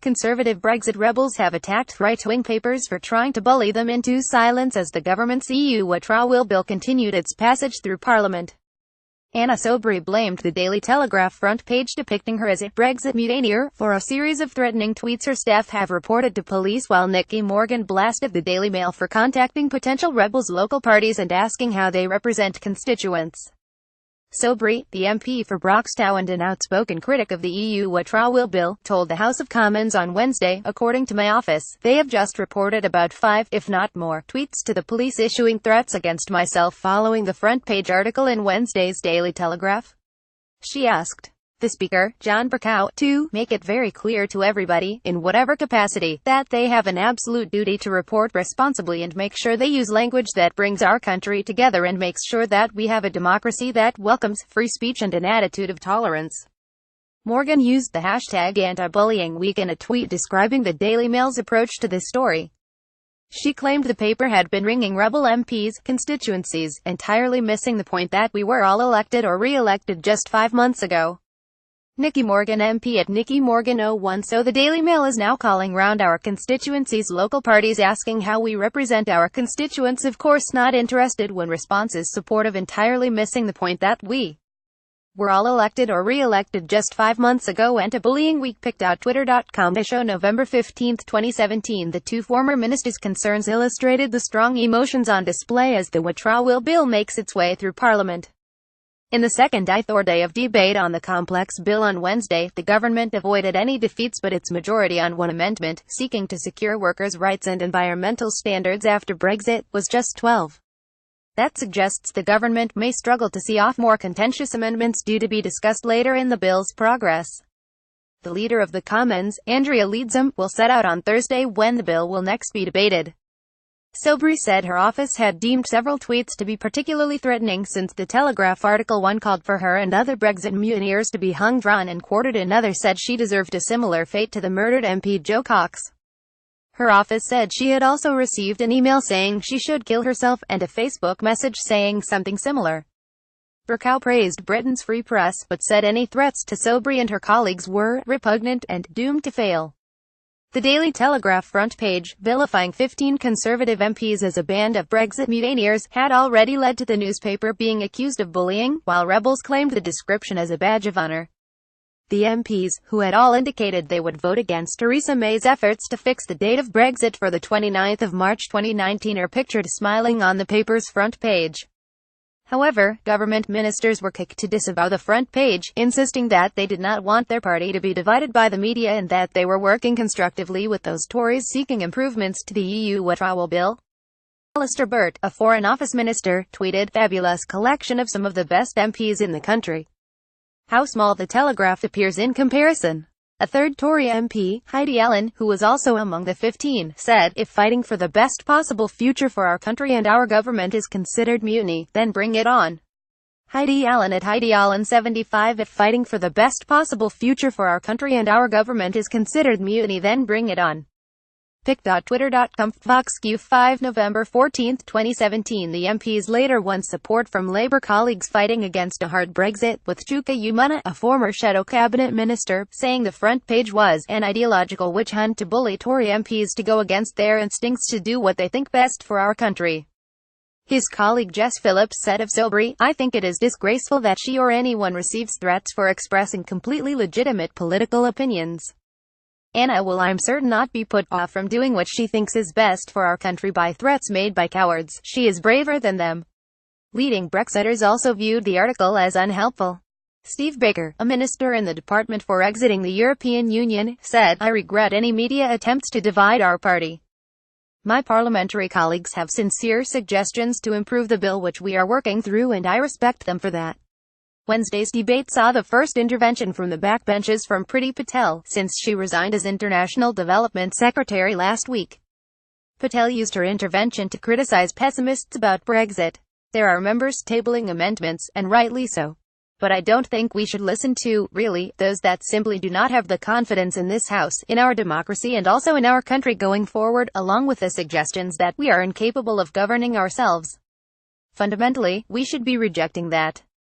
conservative Brexit rebels have attacked right-wing papers for trying to bully them into silence as the government's EU withdrawal bill continued its passage through Parliament. Soubry blamed the Daily Telegraph front page depicting her as a Brexit mutineer for a series of threatening tweets her staff have reported to police, while Nicky Morgan blasted the Daily Mail for contacting potential rebels' local parties and asking how they represent constituents. Soubry, the MP for Broxtowe and an outspoken critic of the EU withdrawal bill, told the House of Commons on Wednesday, "According to my office, they have just reported about 5, if not more, tweets to the police issuing threats against myself following the front-page article in Wednesday's Daily Telegraph." She asked the Speaker, John Broxtowe, to make it very clear to everybody, in whatever capacity, that they have an absolute duty to report responsibly and make sure they use language that brings our country together and makes sure that we have a democracy that welcomes free speech and an attitude of tolerance. Morgan used the hashtag anti-bullying week in a tweet describing the Daily Mail's approach to this story. She claimed the paper had been ringing rebel MPs' constituencies, entirely missing the point that we were all elected or re-elected just 5 months ago. Nicky Morgan, MP at Nicky Morgan 01. So the Daily Mail is now calling round our constituencies' local parties asking how we represent our constituents, of course not interested when response is supportive, entirely missing the point that we were all elected or re-elected just 5 months ago. Anti-bullying week pic.twitter.com to show November 15, 2017. The two former ministers' concerns illustrated the strong emotions on display as the withdrawal bill makes its way through Parliament. In the second day of debate on the complex bill on Wednesday, the government avoided any defeats but its majority on one amendment, seeking to secure workers' rights and environmental standards after Brexit, was just 12. That suggests the government may struggle to see off more contentious amendments due to be discussed later in the bill's progress. The Leader of the Commons, Andrea Leadsom, will set out on Thursday when the bill will next be debated. Soubry said her office had deemed several tweets to be particularly threatening since the Telegraph article. One called for her and other Brexit mutineers to be hung, drawn and quartered. Another said she deserved a similar fate to the murdered MP Jo Cox. Her office said she had also received an email saying she should kill herself, and a Facebook message saying something similar. Broxtowe praised Britain's free press, but said any threats to Soubry and her colleagues were repugnant and doomed to fail. The Daily Telegraph front page, vilifying 15 Conservative MPs as a band of Brexit mutineers, had already led to the newspaper being accused of bullying, while rebels claimed the description as a badge of honour. The MPs, who had all indicated they would vote against Theresa May's efforts to fix the date of Brexit for the 29th of March 2019, are pictured smiling on the paper's front page. However, government ministers were quick to disavow the front page, insisting that they did not want their party to be divided by the media and that they were working constructively with those Tories seeking improvements to the EU withdrawal bill. Alistair Burt, a Foreign Office minister, tweeted, "Fabulous collection of some of the best MPs in the country. How small the Telegraph appears in comparison." A third Tory MP, Heidi Allen, who was also among the 15, said, "If fighting for the best possible future for our country and our government is considered mutiny, then bring it on." Heidi Allen at Heidi Allen 75. If fighting for the best possible future for our country and our government is considered mutiny, then bring it on. pic.twitter.com. Fox Q5 November 14, 2017. The MPs later won support from Labour colleagues fighting against a hard Brexit, with Chuka Umunna, a former shadow cabinet minister, saying the front page was an ideological witch hunt to bully Tory MPs to go against their instincts to do what they think best for our country. His colleague Jess Phillips said of Soubry, "I think it is disgraceful that she or anyone receives threats for expressing completely legitimate political opinions. Anna will, I'm certain, not be put off from doing what she thinks is best for our country by threats made by cowards. She is braver than them." Leading Brexiters also viewed the article as unhelpful. Steve Baker, a minister in the Department for Exiting the European Union, said, "I regret any media attempts to divide our party. My parliamentary colleagues have sincere suggestions to improve the bill which we are working through, and I respect them for that." Wednesday's debate saw the first intervention from the backbenches from Priti Patel, since she resigned as International Development Secretary last week. Patel used her intervention to criticize pessimists about Brexit. "There are members tabling amendments, and rightly so. But I don't think we should listen to, really, those that simply do not have the confidence in this House, in our democracy and also in our country going forward, along with the suggestions that we are incapable of governing ourselves. Fundamentally, we should be rejecting that."